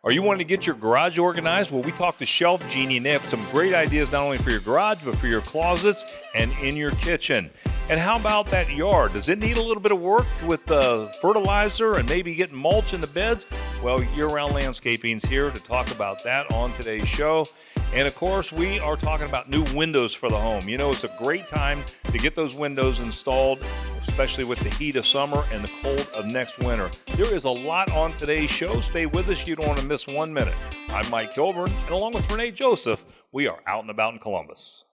Are you wanting to get your garage organized? Well, we talked to Shelf Genie, and they have some great ideas not only for your garage, but for your closets and in your kitchen. And how about that yard? Does it need a little bit of work with the fertilizer and maybe getting mulch in the beds? Well, YearRound Landscaping's here to talk about that on today's show. And of course, we are talking about new windows for the home. You know, it's a great time to get those windows installed, especially with the heat of summer and the cold of next winter. There is a lot on today's show. Stay with us. You don't want to miss 1 minute. I'm Mike Kilburn, and along with Renee Joseph, we are out and about in Columbus.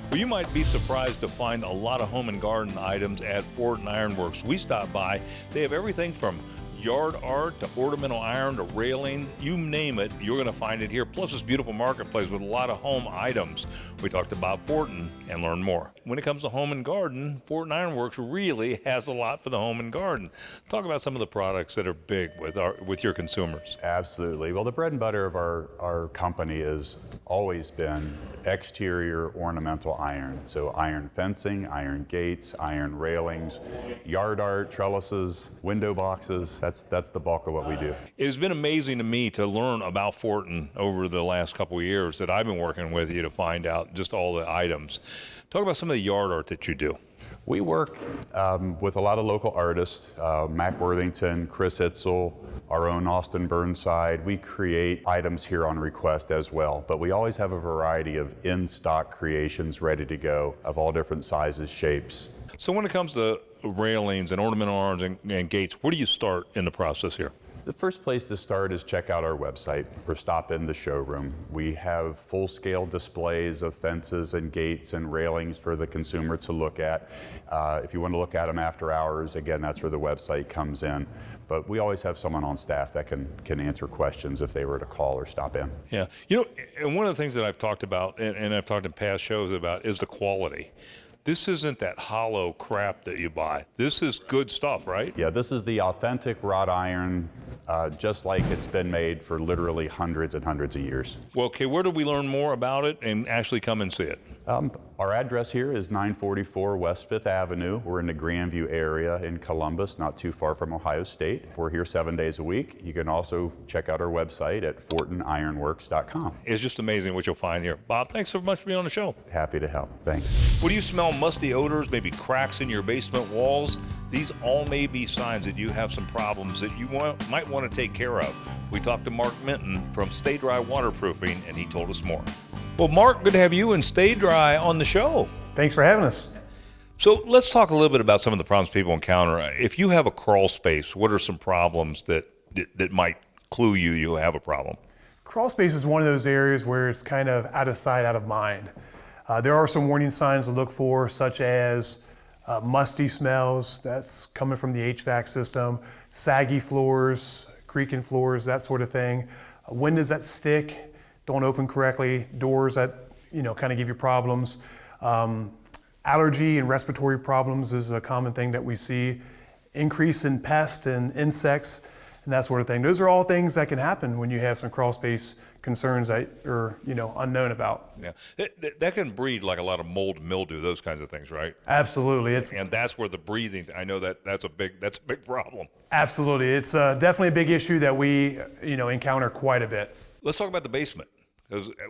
Well, you might be surprised to find a lot of home and garden items at Fortin Ironworks. We stopped by. They have everything from yard art to ornamental iron to railing. You name it, you're going to find it here. Plus this beautiful marketplace with a lot of home items. We talked about Fortin and learned more. When it comes to home and garden, Fortin Ironworks really has a lot for the home and garden. Talk about some of the products that are big with your consumers. Absolutely. Well, the bread and butter of our company has always been exterior ornamental iron. So iron fencing, iron gates, iron railings, yard art, trellises, window boxes. That's the bulk of what we do. It has been amazing to me to learn about Fortin over the last couple of years that I've been working with you to find out just all the items. Talk about some of the yard art that you do. We work with a lot of local artists, Mac Worthington, Chris Itzel, our own Austin Burnside. We create items here on request as well, but we always have a variety of in-stock creations ready to go of all different sizes, shapes. So when it comes to railings and ornamental arms and gates, where do you start in the process here? The first place to start is check out our website or stop in the showroom. We have full-scale displays of fences and gates and railings for the consumer to look at. If you want to look at them after hours, again, that's where the website comes in. But we always have someone on staff that can answer questions if they were to call or stop in. Yeah, you know, and one of the things that I've talked about, and I've talked in past shows about, is the quality. This isn't that hollow crap that you buy. This is good stuff, right? Yeah, this is the authentic wrought iron, just like it's been made for literally hundreds and hundreds of years. Well, okay, where do we learn more about it and actually come and see it? Our address here is 944 West 5th Avenue. We're in the Grandview area in Columbus, not too far from Ohio State. We're here 7 days a week. You can also check out our website at fortinironworks.com. It's just amazing what you'll find here. Bob, thanks so much for being on the show. Happy to help. Thanks. What do you smell? Musty odors, maybe cracks in your basement walls? These all may be signs that you have some problems that you might want to take care of. We talked to Mark Minton from Stay Dry Waterproofing, and he told us more. Well, Mark, good to have you and Stay Dry on the show. Thanks for having us. So let's talk a little bit about some of the problems people encounter. If you have a crawl space, what are some problems that might clue you have a problem? Crawl space is one of those areas where it's kind of out of sight, out of mind. There are some warning signs to look for, such as musty smells, that's coming from the HVAC system, saggy floors, creaking floors, that sort of thing. Windows that stick, don't open correctly, doors that kind of give you problems. Allergy and respiratory problems is a common thing that we see. Increase in pests and insects and that sort of thing. Those are all things that can happen when you have some crawl space concerns that are unknown about. Yeah, that can breed like a lot of mold, mildew, those kinds of things, right? Absolutely. And that's where the breathing. I know that's a big problem. Absolutely, it's definitely a big issue that we encounter quite a bit. Let's talk about the basement.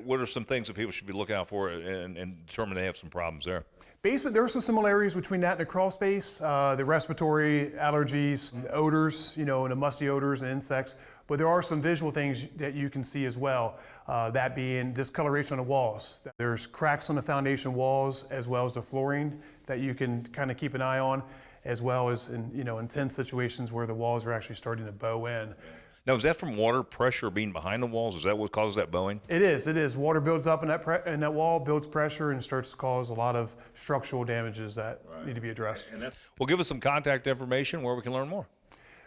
What are some things that people should be looking out for and determine they have some problems there? Basement, there are some similarities between that and a crawl space. The respiratory allergies, odors, and the musty odors and insects. But there are some visual things that you can see as well. That being discoloration on the walls. There's cracks on the foundation walls as well as the flooring that you can kind of keep an eye on, as well as in intense situations where the walls are actually starting to bow in. Now, is that from water pressure being behind the walls? Is that what causes that bowing? It is. Water builds up in that wall, builds pressure, and starts to cause a lot of structural damages that need to be addressed. Well, give us some contact information where we can learn more.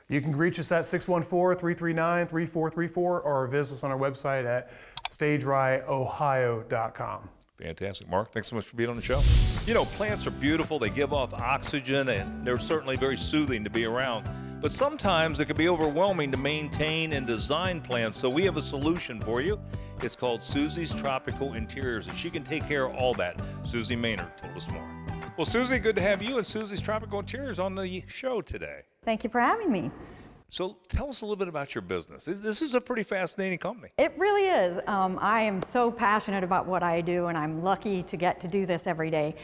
You can reach us at 614-339-3434 or visit us on our website at staydryohio.com. Fantastic. Mark, thanks so much for being on the show. You know, plants are beautiful. They give off oxygen, and they're certainly very soothing to be around. But sometimes it can be overwhelming to maintain and design plants. So we have a solution for you. It's called Susie's Tropical Interiors, and she can take care of all that. Susie Maynard told us more. Well, Susie, good to have you and Susie's Tropical Interiors on the show today. Thank you for having me. So tell us a little bit about your business. This is a pretty fascinating company. It really is. I am so passionate about what I do, and I'm lucky to get to do this every day.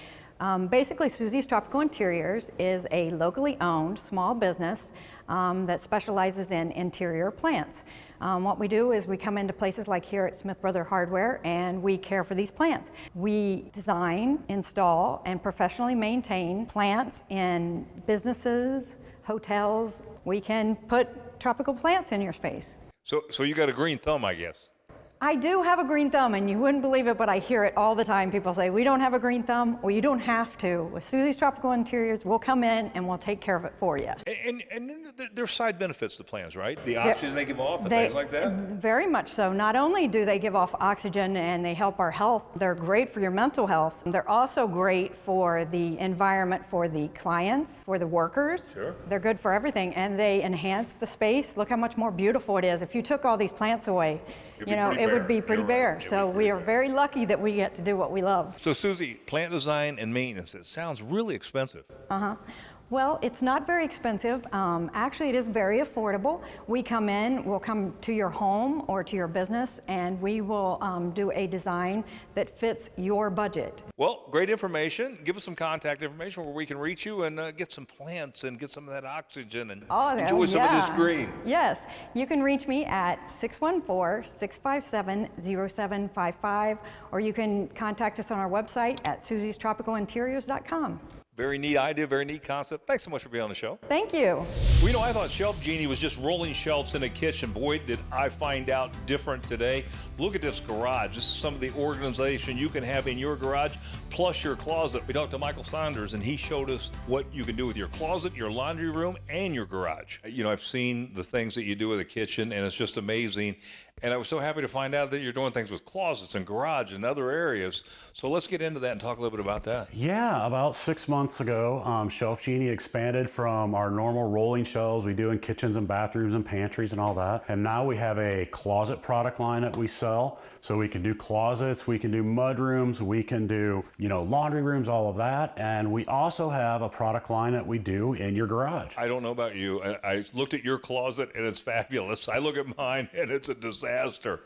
Basically, Susie's Tropical Interiors is a locally owned small business that specializes in interior plants. What we do is we come into places like here at Smith Brother Hardware, and we care for these plants. We design, install, and professionally maintain plants in businesses, hotels. We can put tropical plants in your space. So you got a green thumb, I guess. I do have a green thumb, and you wouldn't believe it, but I hear it all the time. People say, we don't have a green thumb. Well, you don't have to. With Susie's Tropical Interiors, we'll come in and we'll take care of it for you. And there's side benefits to plants, right? The oxygen they give off and things like that? Very much so. Not only do they give off oxygen and they help our health, they're great for your mental health. They're also great for the environment for the clients, for the workers. Sure. They're good for everything, and they enhance the space. Look how much more beautiful it is. If you took all these plants away, it would be pretty bare. So we are very lucky that we get to do what we love. So Susie, plant design and maintenance, it sounds really expensive. Well, it's not very expensive. Actually, it is very affordable. We come in, we'll come to your home or to your business, and we will do a design that fits your budget. Well, great information. Give us some contact information where we can reach you and get some plants and get some of that oxygen and enjoy some of this green. Yes, you can reach me at 614-657-0755, or you can contact us on our website at susiestropicalinteriors.com. Very neat idea, very neat concept. Thanks so much for being on the show. Thank you. Well, I thought Shelf Genie was just rolling shelves in a kitchen. Boy, did I find out different today. Look at this garage. This is some of the organization you can have in your garage, plus your closet. We talked to Michael Saunders, and he showed us what you can do with your closet, your laundry room, and your garage. You know, I've seen the things that you do with a kitchen, and it's just amazing. And I was so happy to find out that you're doing things with closets and garage and other areas. So let's get into that and talk a little bit about that. Yeah, about 6 months ago, Shelf Genie expanded from our normal rolling shelves we do in kitchens and bathrooms and pantries and all that. And now we have a closet product line that we sell. So we can do closets, we can do mud rooms, we can do, laundry rooms, all of that. And we also have a product line that we do in your garage. I don't know about you. I looked at your closet and it's fabulous. I look at mine and it's a disaster.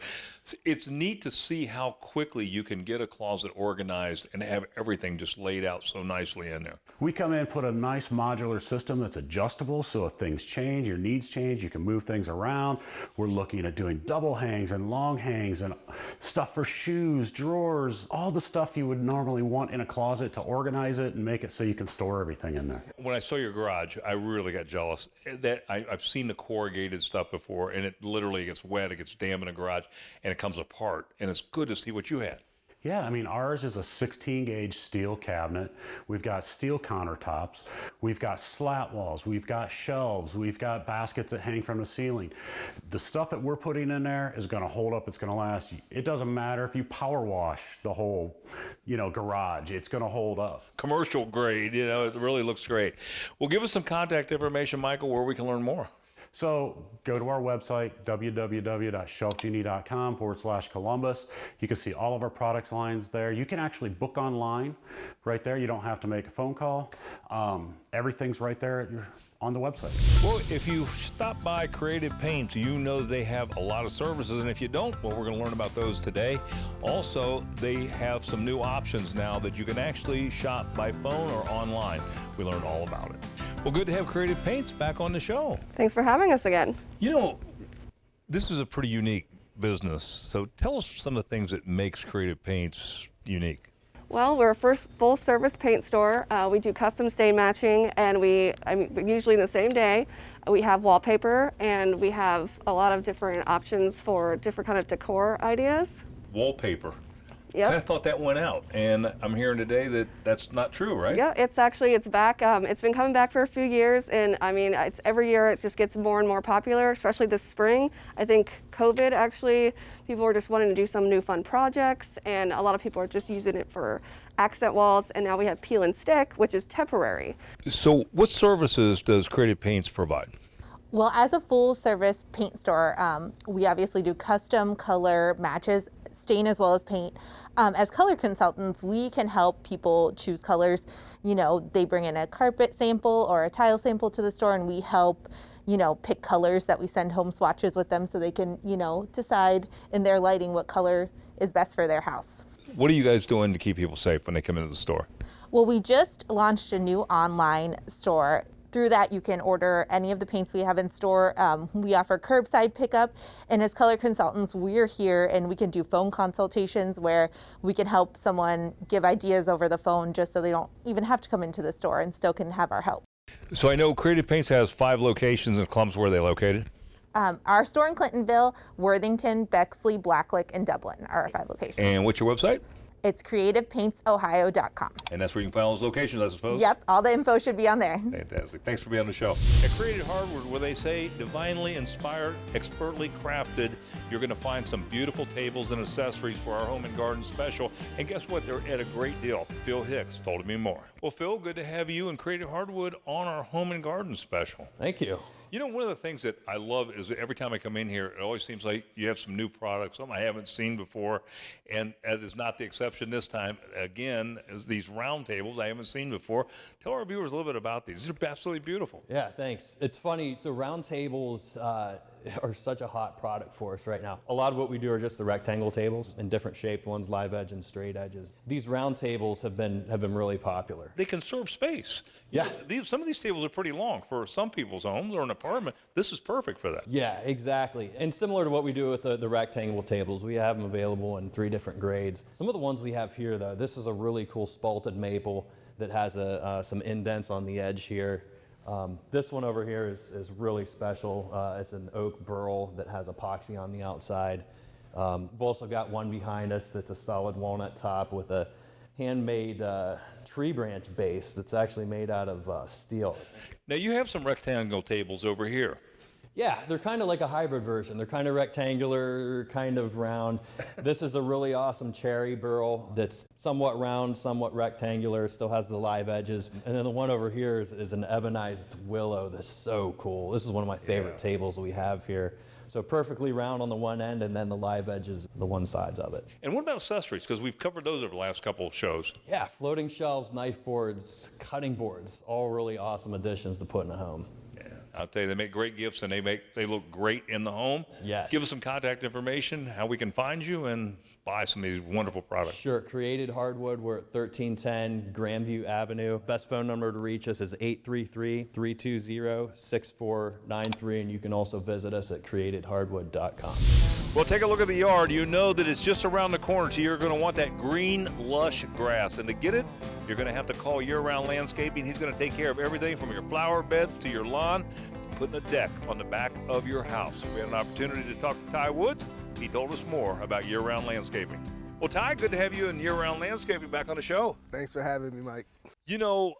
It's neat to see how quickly you can get a closet organized and have everything just laid out so nicely in there. We come in and put a nice modular system that's adjustable, so if things change, your needs change, you can move things around. We're looking at doing double hangs and long hangs and stuff for shoes, drawers, all the stuff you would normally want in a closet to organize it and make it so you can store everything in there. When I saw your garage, I really got jealous. I've seen the corrugated stuff before, and it literally gets wet, it gets damp in a garage, and it comes apart. And it's good to see what you had. Yeah, ours is a 16 gauge steel cabinet. We've got steel countertops. We've got slat walls. We've got shelves. We've got baskets that hang from the ceiling. The stuff that we're putting in there is gonna hold up, it's gonna last. It doesn't matter if you power wash the whole, garage, it's gonna hold up. Commercial grade, it really looks great. Well, give us some contact information, Michael, where we can learn more. So go to our website, www.shelfgenie.com/Columbus. You can see all of our products lines there. You can actually book online right there. You don't have to make a phone call. Everything's right there on the website. Well, if you stop by Creative Paints, they have a lot of services. And if you don't, well, we're going to learn about those today. Also, they have some new options now that you can actually shop by phone or online. We learned all about it. Well, good to have Creative Paints back on the show. Thanks for having us again. This is a pretty unique business. So tell us some of the things that makes Creative Paints unique. Well, we're a first full-service paint store. We do custom stain matching, and usually in the same day. We have wallpaper, and we have a lot of different options for different kind of decor ideas. Wallpaper. Yep. I thought that went out, and I'm hearing today that that's not true, right? Yeah, it's back. It's been coming back for a few years, and I mean, it's every year it just gets more and more popular, especially this spring. I think COVID actually, people were just wanting to do some new fun projects, and a lot of people are just using it for accent walls, and now we have peel and stick, which is temporary. So what services does Creative Paints provide? Well, as a full service paint store, we obviously do custom color matches, stain as well as paint. As color consultants, we can help people choose colors. You know, they bring in a carpet sample or a tile sample to the store, and we help, you know, pick colors that we send home swatches with them so they can, you know, decide in their lighting what color is best for their house. What are you guys doing to keep people safe when they come into the store? Well, we just launched a new online store. Through that, you can order any of the paints we have in store. We offer curbside pickup, and as color consultants, we're here and we can do phone consultations where we can help someone give ideas over the phone just so they don't even have to come into the store and still can have our help. So I know Creative Paints has 5 locations in Columbus. Where are they located? Our store in Clintonville, Worthington, Bexley, Blacklick, and Dublin are our 5 locations. And what's your website? It's creativepaintsohio.com. And that's where you can find all those locations, I suppose? Yep, all the info should be on there. Fantastic. Thanks for being on the show. At Created Hardwood, where they say divinely inspired, expertly crafted, you're going to find some beautiful tables and accessories for our home and garden special. And guess what? They're at a great deal. Phil Hicks told me more. Well, Phil, good to have you and Created Hardwood on our home and garden special. Thank you. You know, one of the things that I love is that every time I come in here, it always seems like you have some new products, something I haven't seen before, and that is not the exception this time. Again, is these round tables I haven't seen before. Tell our viewers a little bit about these. These are absolutely beautiful. Yeah, thanks. It's funny, so round tables are such a hot product for us right now. A lot of what we do are just the rectangle tables in different shaped ones, live edge and straight edges. These round tables have been really popular. They conserve space. Yeah. Some of these tables are pretty long for some people's homes or an apartment. This is perfect for that. Yeah, exactly. And similar to what we do with the rectangle tables, we have them available in 3 different grades. Some of the ones we have here, though, this is a really cool spalted maple that has some indents on the edge here. This one over here is really special. It's an oak burl that has epoxy on the outside. We've also got one behind us that's a solid walnut top with a handmade tree branch base that's actually made out of steel. Now, you have some rectangle tables over here. Yeah, they're kind of like a hybrid version. They're kind of rectangular, kind of round. This is a really awesome cherry burl that's somewhat round, somewhat rectangular, still has the live edges. And then the one over here is an ebonized willow that's so cool. This is one of my favorite tables we have here. So perfectly round on the one end, and then the live edges, the one sides of it. And what about accessories? Because we've covered those over the last couple of shows. Yeah, floating shelves, knife boards, cutting boards, all really awesome additions to put in a home. I'll tell you, they make great gifts, and they look great in the home. Yes. Give us some contact information, how we can find you, and buy some of these wonderful products. Sure. Created Hardwood. We're at 1310 Grandview Avenue. Best phone number to reach us is 833-320-6493, and you can also visit us at createdhardwood.com. Well, take a look at the yard. You know that it's just around the corner to you. You're going to want that green, lush grass. And to get it, you're going to have to call YearRound Landscaping. He's going to take care of everything from your flower beds to your lawn, putting a deck on the back of your house. We had an opportunity to talk to Ty Woods. He told us more about YearRound Landscaping. Well, Ty, good to have you and YearRound Landscaping back on the show. Thanks for having me, Mike. You know,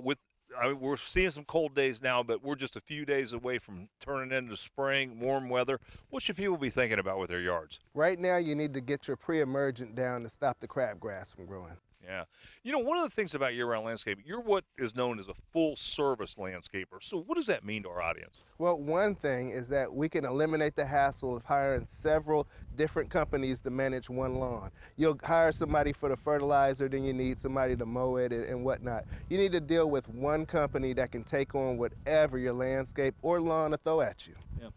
we're seeing some cold days now, but we're just a few days away from turning into spring, warm weather. What should people be thinking about with their yards? Right now, you need to get your pre-emergent down to stop the crabgrass from growing. Yeah. You know, one of the things about YearRound Landscaping, you're what is known as a full-service landscaper. So what does that mean to our audience? Well, one thing is that we can eliminate the hassle of hiring several different companies to manage one lawn. You'll hire somebody for the fertilizer, then you need somebody to mow it and whatnot. You need to deal with one company that can take on whatever your landscape or lawn to throw at you. Yeah.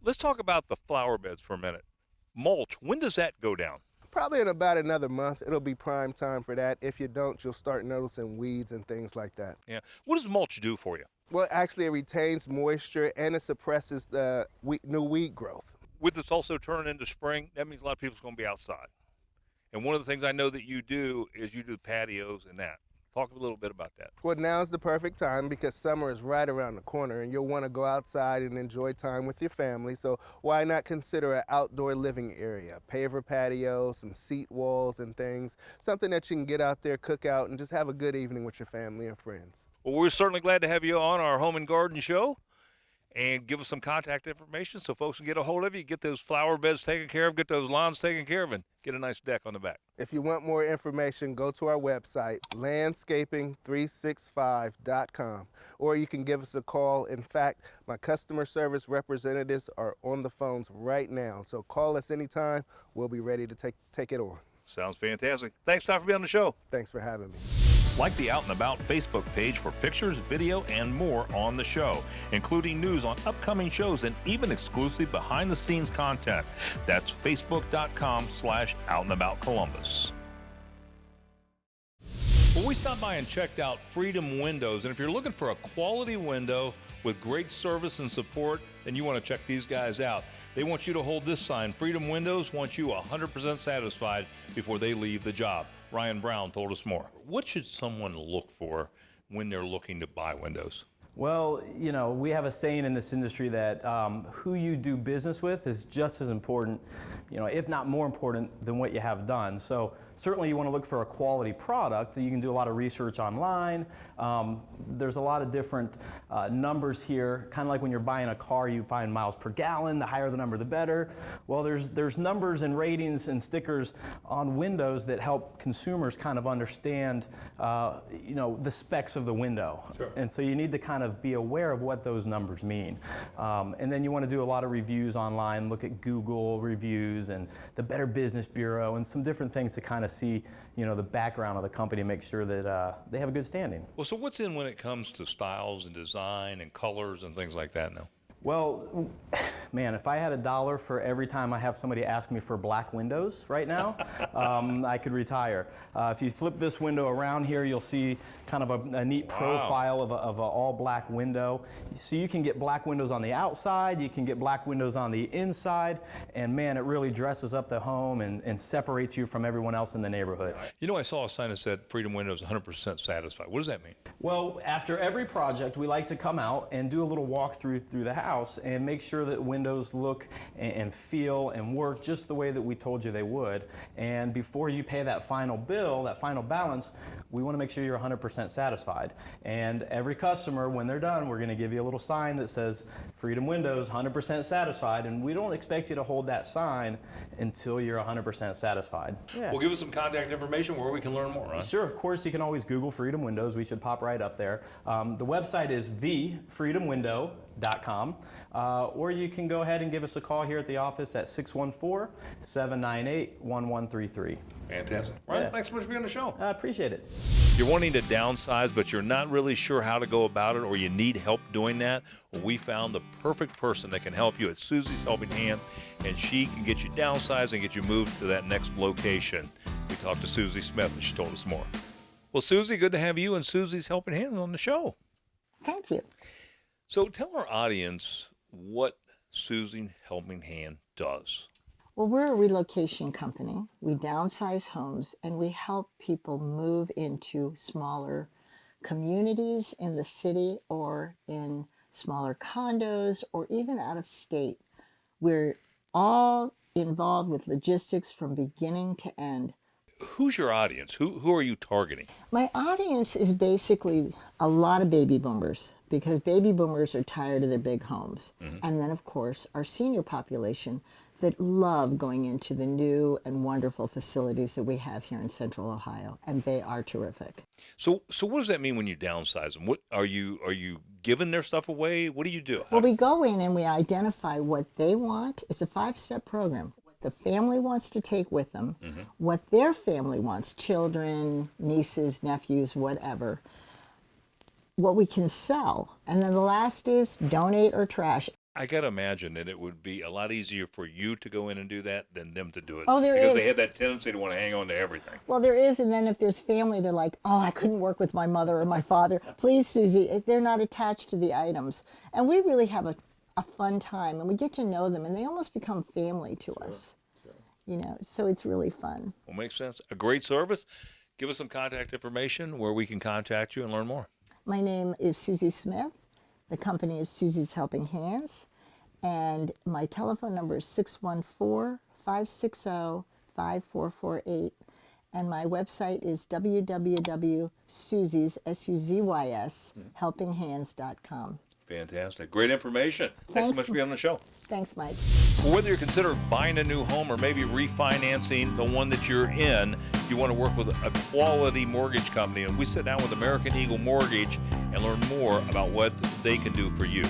Let's talk about the flower beds for a minute. Mulch, when does that go down? Probably in about another month, it'll be prime time for that. If you don't, you'll start noticing weeds and things like that. Yeah. What does mulch do for you? Well, actually, it retains moisture and it suppresses the new weed growth. With this also turning into spring, that means a lot of people's going to be outside. And one of the things I know that you do is you do patios and that. Talk a little bit about that. Well, now's the perfect time because summer is right around the corner and you'll want to go outside and enjoy time with your family. So why not consider an outdoor living area, paver patio, some seat walls and things, something that you can get out there, cook out, and just have a good evening with your family and friends. Well, we're certainly glad to have you on our Home and Garden Show. And give us some contact information so folks can get a hold of you, get those flower beds taken care of, get those lawns taken care of, and get a nice deck on the back. If you want more information, go to our website, landscaping365.com, or you can give us a call. In fact, my customer service representatives are on the phones right now. So call us anytime. We'll be ready to take it on. Sounds fantastic. Thanks, Tom, for being on the show. Thanks for having me. Like the Out and About Facebook page for pictures, video, and more on the show, including news on upcoming shows and even exclusive behind-the-scenes content. That's facebook.com/OutandAboutColumbus. Well, we stopped by and checked out Freedom Windows, and if you're looking for a quality window with great service and support, then you want to check these guys out. They want you to hold this sign. Freedom Windows wants you 100% satisfied before they leave the job. Ryan Brown told us more. What should someone look for when they're looking to buy windows? Well, you know, we have a saying in this industry that who you do business with is just as important, you know, if not more important than what you have done. So certainly you want to look for a quality product. You can do a lot of research online. There's a lot of different numbers here, kind of like when you're buying a car, you find miles per gallon. The higher the number, the better. Well, there's numbers and ratings and stickers on windows that help consumers kind of understand, you know, the specs of the window. Sure. And so you need to kind of be aware of what those numbers mean. And then you want to do a lot of reviews online, look at Google reviews and the Better Business Bureau and some different things to kind of see, you know, the background of the company and make sure that they have a good standing. Well, so what's in when it comes to styles and design and colors and things like that now? Well, man, if I had $1 for every time I have somebody ask me for black windows right now, I could retire. If you flip this window around here, you'll see kind of a neat profile of an all-black window. So you can get black windows on the outside, you can get black windows on the inside, and man, it really dresses up the home and separates you from everyone else in the neighborhood. You know, I saw a sign that said Freedom Windows 100% satisfied. What does that mean? Well, after every project, we like to come out and do a little walkthrough through the house and make sure that windows look and feel and work just the way that we told you they would. And before you pay that final bill, that final balance, we want to make sure you're 100% satisfied. And every customer, when they're done, we're going to give you a little sign that says Freedom Windows 100% satisfied, and we don't expect you to hold that sign until you're 100% satisfied. Yeah. Well, give us some contact information where we can learn more, huh? Sure, of course, you can always Google Freedom Windows. We should pop right up there. The website is thefreedomwindow.com, or you can go ahead and give us a call here at the office at 614-798-1133. Fantastic. Ryan, Yeah. thanks so much for being on the show. I appreciate it. You're wanting to downsize, but you're not really sure how to go about it, or you need help doing that? Well, we found the perfect person that can help you at Susie's Helping Hand, and she can get you downsized and get you moved to that next location. We talked to Susie Smith, and she told us more. Well, Susie, good to have you and Susie's Helping Hand on the show. Thank you. So tell our audience what Susie's Helping Hand does. Well, we're a relocation company. We downsize homes and we help people move into smaller communities in the city or in smaller condos or even out of state. We're all involved with logistics from beginning to end. Who's your audience? Who are you targeting? My audience is basically a lot of baby boomers because baby boomers are tired of their big homes. And then, of course, our senior population that love going into the new and wonderful facilities that we have here in Central Ohio, and they are terrific. So what does that mean when you downsize them? What are you giving their stuff away? What do you do? Well, we go in and we identify what they want. It's a 5-step program. What the family wants to take with them, what their family wants, children, nieces, nephews, whatever, what we can sell, and then the last is donate or trash. I got to imagine that it would be a lot easier for you to go in and do that than them to do it. Oh, there because is. they have that tendency to want to hang on to everything. Well, there is, and then if there's family, they're like, oh, I couldn't work with my mother or my father. Please, Susie, if they're not attached to the items. And we really have a fun time, and we get to know them, and they almost become family to us. You know, so it's really fun. Well, makes sense. A great service. Give us some contact information where we can contact you and learn more. My name is Susie Smith. The company is Susie's Helping Hands. And my telephone number is 614-560-5448. And my website is www.susies, S-U-Z-Y-S, helpinghands.com. Fantastic. Great information. Thanks so much for being on the show. Thanks, Mike. Well, whether you're considering buying a new home or maybe refinancing the one that you're in, you want to work with a quality mortgage company. And we sit down with American Eagle Mortgage and learn more about what they can do for you.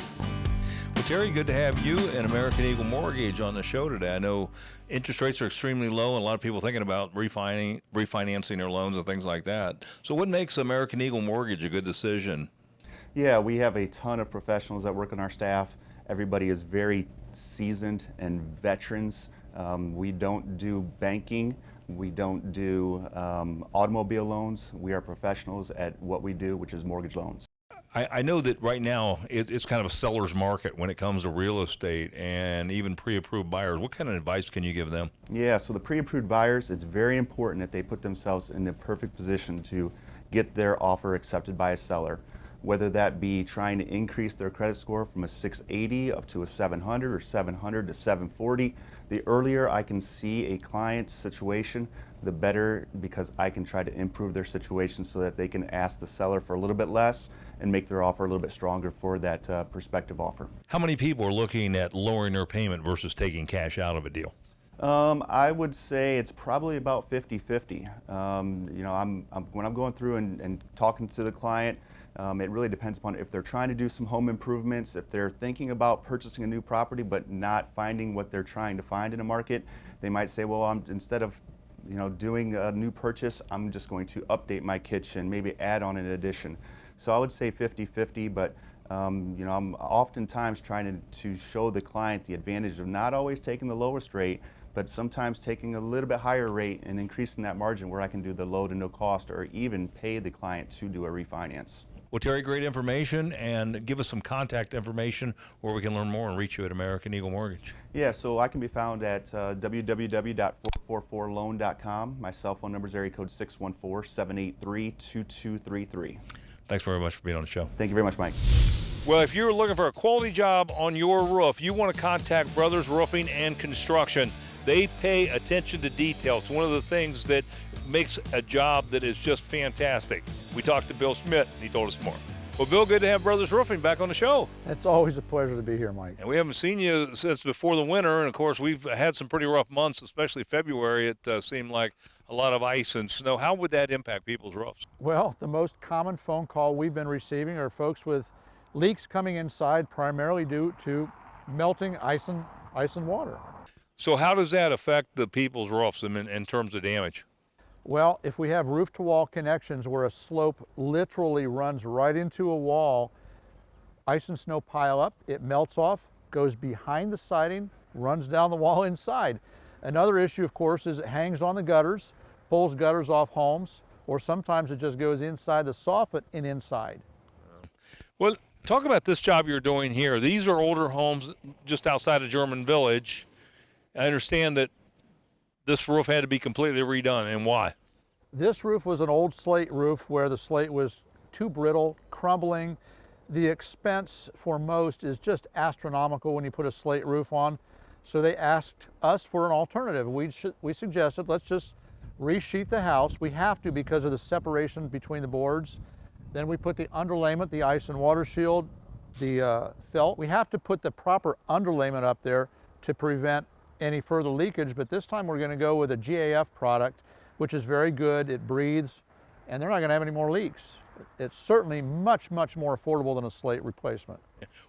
Well, Terry, good to have you and American Eagle Mortgage on the show today. I know interest rates are extremely low, and a lot of people thinking about refinancing their loans and things like that. So what makes American Eagle Mortgage a good decision? Yeah, we have a ton of professionals that work on our staff. Everybody is very seasoned and veterans. We don't do banking. We don't do automobile loans. We are professionals at what we do, which is mortgage loans. I know that right now it's kind of a seller's market when it comes to real estate and even pre-approved buyers. What kind of advice can you give them? Yeah, so the pre-approved buyers, it's very important that they put themselves in the perfect position to get their offer accepted by a seller, whether that be trying to increase their credit score from a 680 up to a 700 or 700 to 740. The earlier I can see a client's situation, the better, because I can try to improve their situation so that they can ask the seller for a little bit less and make their offer a little bit stronger for that prospective offer. How many people are looking at lowering their payment versus taking cash out of a deal? I would say it's probably about 50-50. You know, when I'm going through and talking to the client, it really depends upon if they're trying to do some home improvements, if they're thinking about purchasing a new property but not finding what they're trying to find in a market. They might say, well, instead of doing a new purchase, I'm just going to update my kitchen, maybe add on an addition. So I would say 50-50, but I'm oftentimes trying to show the client the advantage of not always taking the lowest rate, but sometimes taking a little bit higher rate and increasing that margin where I can do the low to no cost or even pay the client to do a refinance. Well, Terry, great information, and give us some contact information where we can learn more and reach you at American Eagle Mortgage. Yeah, so I can be found at www.444loan.com. My cell phone number is area code 614-783-2233. Thanks very much for being on the show. Thank you very much, Mike. Well, if you're looking for a quality job on your roof, you want to contact Brothers Roofing and Construction. They pay attention to detail. It's one of the things that makes a job that is just fantastic. We talked to Bill Schmidt, and he told us more. Well, Bill, good to have Brothers Roofing back on the show. It's always a pleasure to be here, Mike. And we haven't seen you since before the winter, and of course, we've had some pretty rough months, especially February. It seemed like a lot of ice and snow. How would that impact people's roofs? Well, the most common phone call we've been receiving are folks with leaks coming inside, primarily due to melting ice and water. So how does that affect the people's roofs in terms of damage? Well, if we have roof-to-wall connections where a slope literally runs right into a wall, ice and snow pile up, it melts off, goes behind the siding, runs down the wall inside. Another issue, of course, is it hangs on the gutters, pulls gutters off homes, or sometimes it just goes inside the soffit and inside. Well, talk about this job you're doing here. These are older homes just outside of German Village. I understand that this roof had to be completely redone, and why? This roof was an old slate roof where the slate was too brittle, crumbling. The expense for most is just astronomical when you put a slate roof on. So they asked us for an alternative. We suggested, let's just resheet the house. We have to because of the separation between the boards. Then we put the underlayment, the ice and water shield, the felt. We have to put the proper underlayment up there to prevent any further leakage, but this time we're going to go with a GAF product, which is very good. It breathes, and they're not going to have any more leaks. It's certainly much, much more affordable than a slate replacement.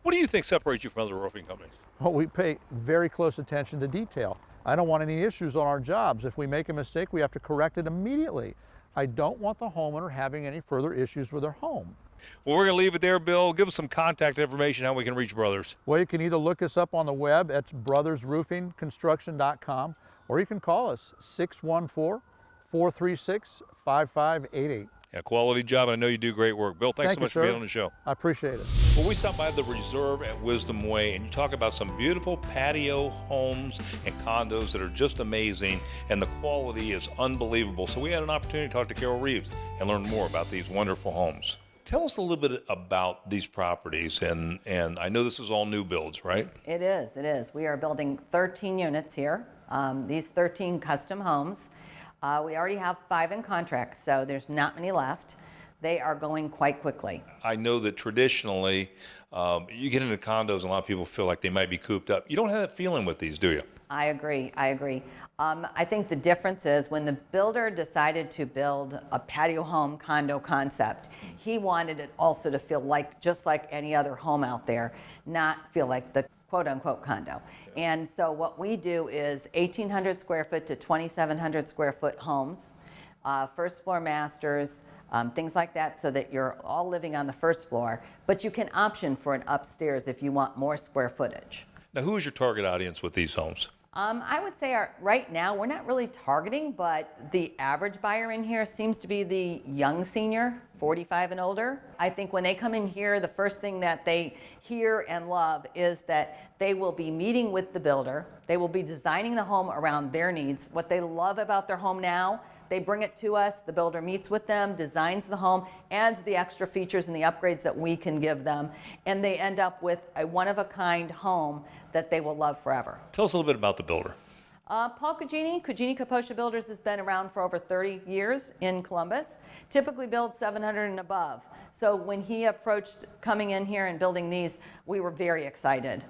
What do you think separates you from other roofing companies? Well, we pay very close attention to detail. I don't want any issues on our jobs. If we make a mistake, we have to correct it immediately. I don't want the homeowner having any further issues with their home. Well, we're going to leave it there, Bill. Give us some contact information, how we can reach Brothers. Well, you can either look us up on the web at brothersroofingconstruction.com, or you can call us 614-436-5588. Yeah, quality job. I know you do great work. Bill, thanks so much for being on the show. I appreciate it. Well, we stopped by the Reserve at Wisdom Way, and you talk about some beautiful patio homes and condos that are just amazing, and the quality is unbelievable. So we had an opportunity to talk to Carol Reeves and learn more about these wonderful homes. Tell us a little bit about these properties, and I know this is all new builds, right? It is. We are building 13 units here, these 13 custom homes. We already have 5 in contract, so there's not many left. They are going quite quickly. I know that traditionally, you get into condos and a lot of people feel like they might be cooped up. You don't have that feeling with these, do you? I agree. I think the difference is when the builder decided to build a patio home condo concept, he wanted it also to feel like just like any other home out there, not feel like the quote-unquote condo. And so what we do is 1,800 square foot to 2,700 square foot homes, first floor masters, things like that, so that you're all living on the first floor, but you can option for an upstairs if you want more square footage. Now, who is your target audience with these homes? I would say right now we're not really targeting, but the average buyer in here seems to be the young senior, 45 and older. I think when they come in here, the first thing that they hear and love is that they will be meeting with the builder. They will be designing the home around their needs. What they love about their home now, they bring it to us, the builder meets with them, designs the home, adds the extra features and the upgrades that we can give them, and they end up with a one-of-a-kind home that they will love forever. Tell us a little bit about the builder. Paul Cugini Kaposha Builders has been around for over 30 years in Columbus, typically builds 700 and above. So when he approached coming in here and building these, we were very excited,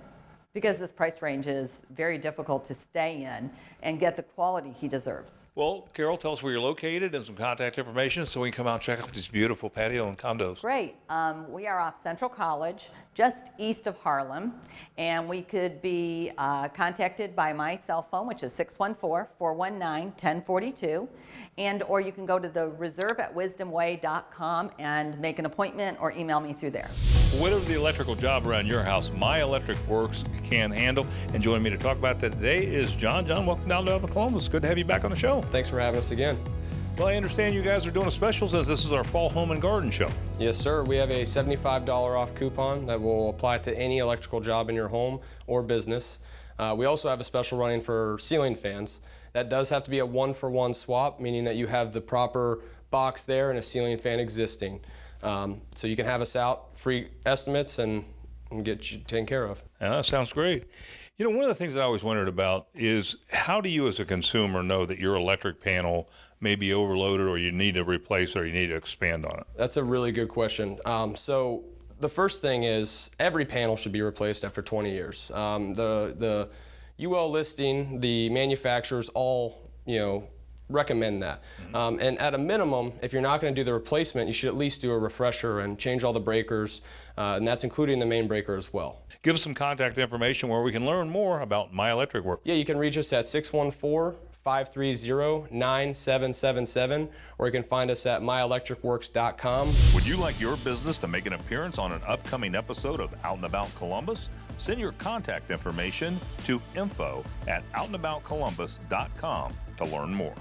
because this price range is very difficult to stay in and get the quality he deserves. Well, Carol, tell us where you're located and some contact information so we can come out and check out these beautiful patio and condos. Great. We are off Central College, just east of Harlem, and we could be contacted by my cell phone, which is 614-419-1042, or you can go to the reserve@wisdomway.com and make an appointment or email me through there. Whatever the electrical job around your house, My Electric Works can handle. And joining me to talk about that today is John. John, welcome down to Columbus. Good to have you back on the show. Thanks for having us again. Well, I understand you guys are doing a special since this is our fall home and garden show. Yes, sir. We have a $75 off coupon that will apply to any electrical job in your home or business. We also have a special running for ceiling fans. That does have to be a 1-for-1 swap, meaning that you have the proper box there and a ceiling fan existing. So you can have us out, free estimates, and get you taken care of. Yeah, that sounds great. You know, one of the things that I always wondered about is how do you as a consumer know that your electric panel may be overloaded or you need to replace it or you need to expand on it? That's a really good question. So the first thing is every panel should be replaced after 20 years. The UL listing, the manufacturers all, recommend that. And at a minimum, if you're not going to do the replacement, you should at least do a refresher and change all the breakers, and that's including the main breaker as well. Give us some contact information where we can learn more about My Electric Works. Yeah, you can reach us at 614-530-9777, or you can find us at myelectricworks.com. Would you like your business to make an appearance on an upcoming episode of Out and About Columbus? Send your contact information to info@outandaboutcolumbus.com to learn more.